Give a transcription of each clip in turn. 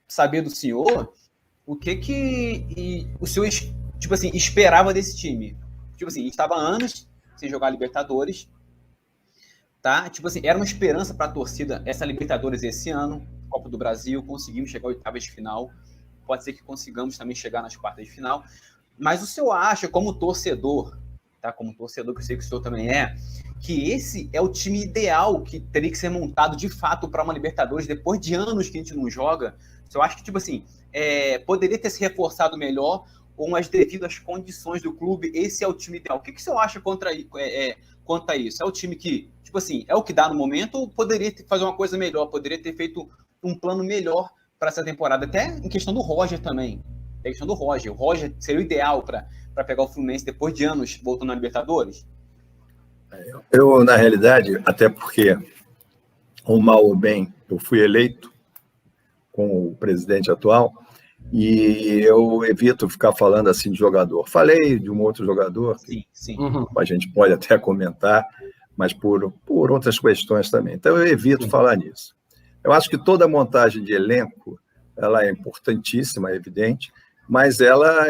saber do senhor o que o senhor, tipo assim, esperava desse time. Tipo assim, a gente estava anos sem jogar Libertadores, tá? Tipo assim, era uma esperança para a torcida essa Libertadores esse ano, Copa do Brasil, conseguimos chegar às oitavas de final, pode ser que consigamos também chegar nas quartas de final, mas o senhor acha, como torcedor, tá? Como torcedor, que eu sei que o senhor também que esse é o time ideal que teria que ser montado de fato para uma Libertadores depois de anos que a gente não joga? O senhor acha que, tipo assim, poderia ter se reforçado melhor, ou mas devido às condições do clube, esse é o time ideal? O que o senhor acha quanto a isso? É o time que, tipo assim, é o que dá no momento, ou poderia fazer uma coisa melhor, poderia ter feito um plano melhor para essa temporada? Até em questão do Roger também. A questão do Roger. O Roger seria o ideal para pegar o Fluminense depois de anos voltando na Libertadores? Eu, na realidade, até porque, ou mal ou bem, eu fui eleito com o presidente atual e eu evito ficar falando assim de jogador. Falei de um outro jogador, sim. A gente pode até comentar, mas por outras questões também. Então, eu evito falar nisso. Eu acho que toda montagem de elenco ela é importantíssima, é evidente, mas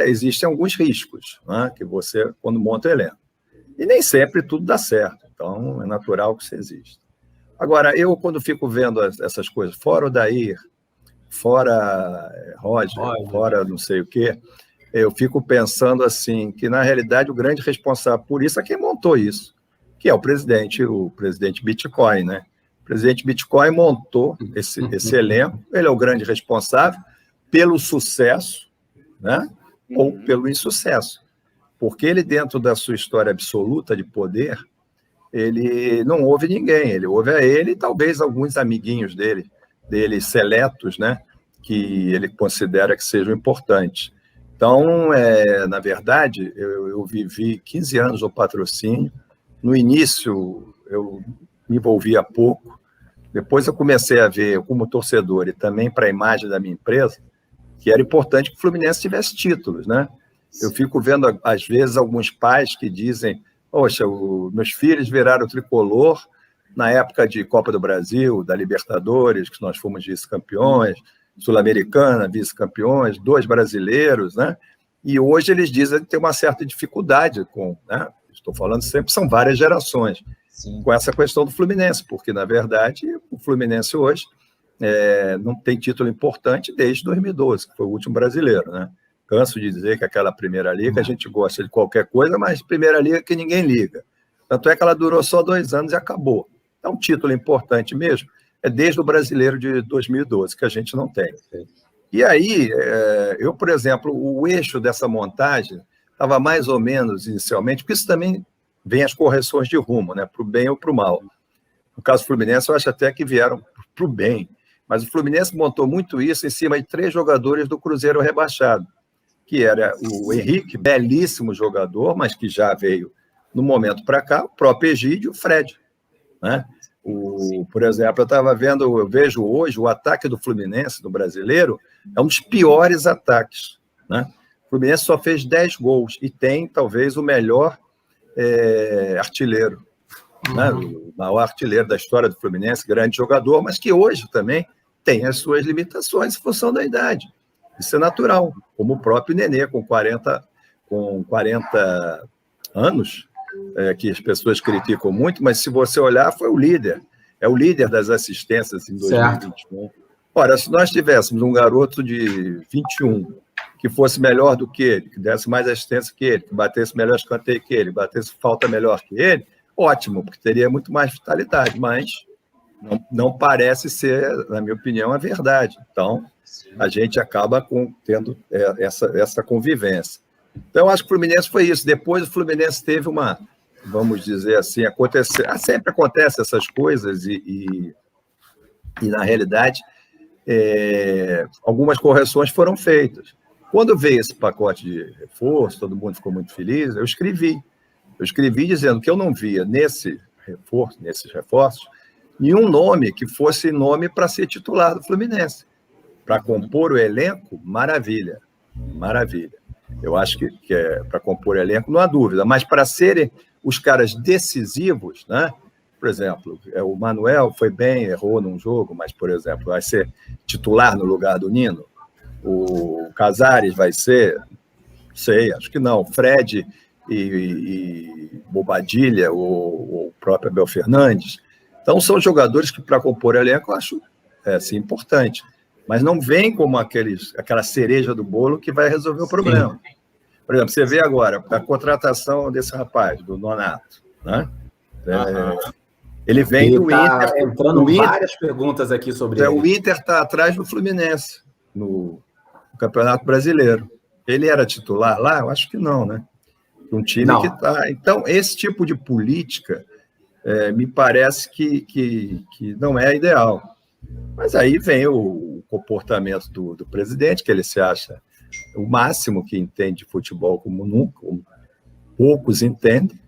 existem alguns riscos, né, que você, quando monta o elenco. E nem sempre tudo dá certo, então é natural que isso exista. Agora, eu, quando fico vendo essas coisas, fora o Dair, fora Roger, fora não sei o quê, eu fico pensando assim, que na realidade o grande responsável por isso é quem montou isso, que é o presidente Bitcoin, né? O presidente Bitcoin montou esse elenco, ele é o grande responsável pelo sucesso, né? Ou pelo insucesso. Porque ele, dentro da sua história absoluta de poder, ele não ouve ninguém, ele ouve a ele e talvez alguns amiguinhos dele seletos, né, que ele considera que sejam importantes. Então, na verdade, eu vivi 15 anos no patrocínio. No início, eu me envolvia pouco. Depois eu comecei a ver, como torcedor e também para a imagem da minha empresa, que era importante que o Fluminense tivesse títulos, né? Eu fico vendo, às vezes, alguns pais que dizem: poxa, meus filhos viraram tricolor na época de Copa do Brasil, da Libertadores, que nós fomos vice-campeões, Sul-Americana, vice-campeões, 2 brasileiros, né? E hoje eles dizem que tem uma certa dificuldade com, né? Estou falando sempre, são várias gerações, com essa questão do Fluminense, porque, na verdade, o Fluminense hoje não tem título importante desde 2012, que foi o último brasileiro, né? Canso de dizer que aquela Primeira Liga, a gente gosta de qualquer coisa, mas Primeira Liga que ninguém liga. Tanto é que ela durou só 2 anos e acabou. Então, um título importante mesmo é desde o Brasileiro de 2012, que a gente não tem. E aí, eu, por exemplo, o eixo dessa montagem estava mais ou menos inicialmente, porque isso também vem as correções de rumo, né, para o bem ou para o mal. No caso do Fluminense, eu acho até que vieram para o bem, mas o Fluminense montou muito isso em cima de 3 jogadores do Cruzeiro rebaixado, que era o Henrique, belíssimo jogador, mas que já veio no momento para cá, o próprio Egídio e o Fred, né? Por exemplo, eu vejo hoje o ataque do Fluminense, do brasileiro, é um dos piores ataques, né? O Fluminense só fez 10 gols e tem talvez o melhor artilheiro, né? O maior artilheiro da história do Fluminense, grande jogador, mas que hoje também tem as suas limitações em função da idade. Isso é natural, como o próprio Nenê, com 40 anos, que as pessoas criticam muito, mas se você olhar, foi o líder. É o líder das assistências em 2021. Certo. Ora, se nós tivéssemos um garoto de 21 que fosse melhor do que ele, que desse mais assistência que ele, que batesse melhor escanteio que ele, batesse falta melhor que ele, ótimo, porque teria muito mais vitalidade, mas não parece ser, na minha opinião, a verdade. Então, a gente acaba tendo essa convivência. Então, eu acho que o Fluminense foi isso. Depois, o Fluminense teve vamos dizer assim, sempre acontecem essas coisas e na realidade, algumas correções foram feitas. Quando veio esse pacote de reforço, todo mundo ficou muito feliz, eu escrevi dizendo que eu não via nesses reforços, nenhum nome que fosse nome para ser titular do Fluminense. Para compor o elenco, maravilha. Eu acho que para compor o elenco, não há dúvida, mas para serem os caras decisivos, né, Por exemplo, o Manuel foi bem, errou num jogo, mas, por exemplo, vai ser titular no lugar do Nino? O Casares vai ser? Não sei, acho que não. Fred e Bobadilha, o próprio Abel Fernandes. Então, são jogadores que, para compor elenco, eu acho assim, importante. Mas não vem como aquela cereja do bolo que vai resolver o problema. Sim. Por exemplo, você vê agora a contratação desse rapaz, do Nonato, né? Ele vem do Inter. Entrando várias perguntas aqui sobre ele. O Inter está atrás do Fluminense no Campeonato Brasileiro. Ele era titular lá? Eu acho que não, né? Um time que está... Então, esse tipo de política me parece que não é ideal. Mas aí vem o comportamento do presidente, que ele se acha o máximo que entende futebol como nunca, como poucos entendem,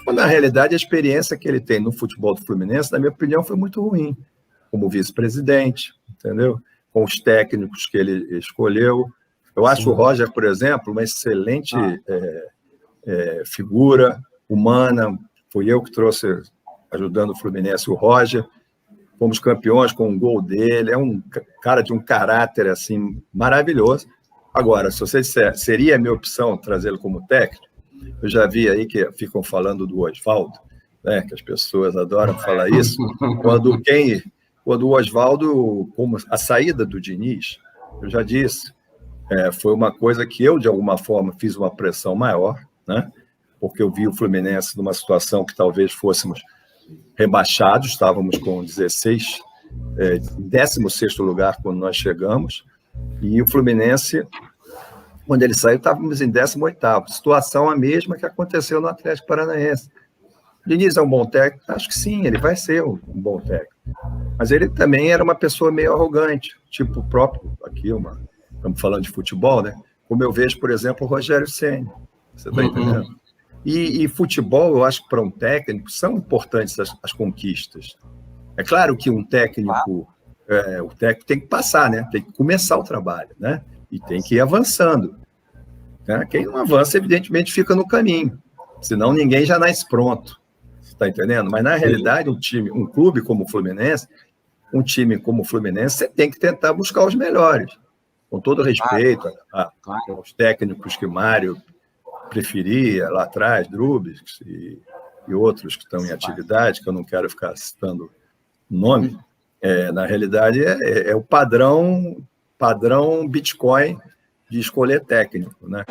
quando na realidade a experiência que ele tem no futebol do Fluminense, na minha opinião, foi muito ruim, como vice-presidente, entendeu? Com os técnicos que ele escolheu. Eu acho o Roger, por exemplo, uma excelente figura humana. Fui eu que trouxe, ajudando o Fluminense, o Roger. Fomos campeões com um gol dele. É um cara de um caráter assim maravilhoso. Agora, se você disser, seria a minha opção trazê-lo como técnico, eu já vi aí que ficam falando do Oswaldo, né, que as pessoas adoram falar isso, quando o Oswaldo, como a saída do Diniz, eu já disse, foi uma coisa que eu, de alguma forma, fiz uma pressão maior, né, porque eu vi o Fluminense numa situação que talvez fôssemos rebaixados, estávamos com 16, 16º lugar quando nós chegamos, e o Fluminense, quando ele saiu, estávamos em 18º. Situação a mesma que aconteceu no Atlético Paranaense. O Diniz é um bom técnico? Acho que sim, ele vai ser um bom técnico. Mas ele também era uma pessoa meio arrogante, tipo o próprio, aqui, estamos falando de futebol, né? Como eu vejo, por exemplo, o Rogério Ceni. Você está entendendo? E futebol, eu acho que para um técnico são importantes as conquistas. É claro que um técnico... o técnico tem que passar, né? Tem que começar o trabalho, né? E tem que ir avançando. Né? Quem não avança, evidentemente, fica no caminho. Senão ninguém já nasce pronto. Você está entendendo? Mas, na realidade, um clube como o Fluminense, um time como o Fluminense, você tem que tentar buscar os melhores. Com todo respeito aos técnicos que o Mário preferia lá atrás, Drubis e outros que estão em atividade, que eu não quero ficar citando o nome. Na realidade, é o padrão Bitcoin de escolher técnico, né?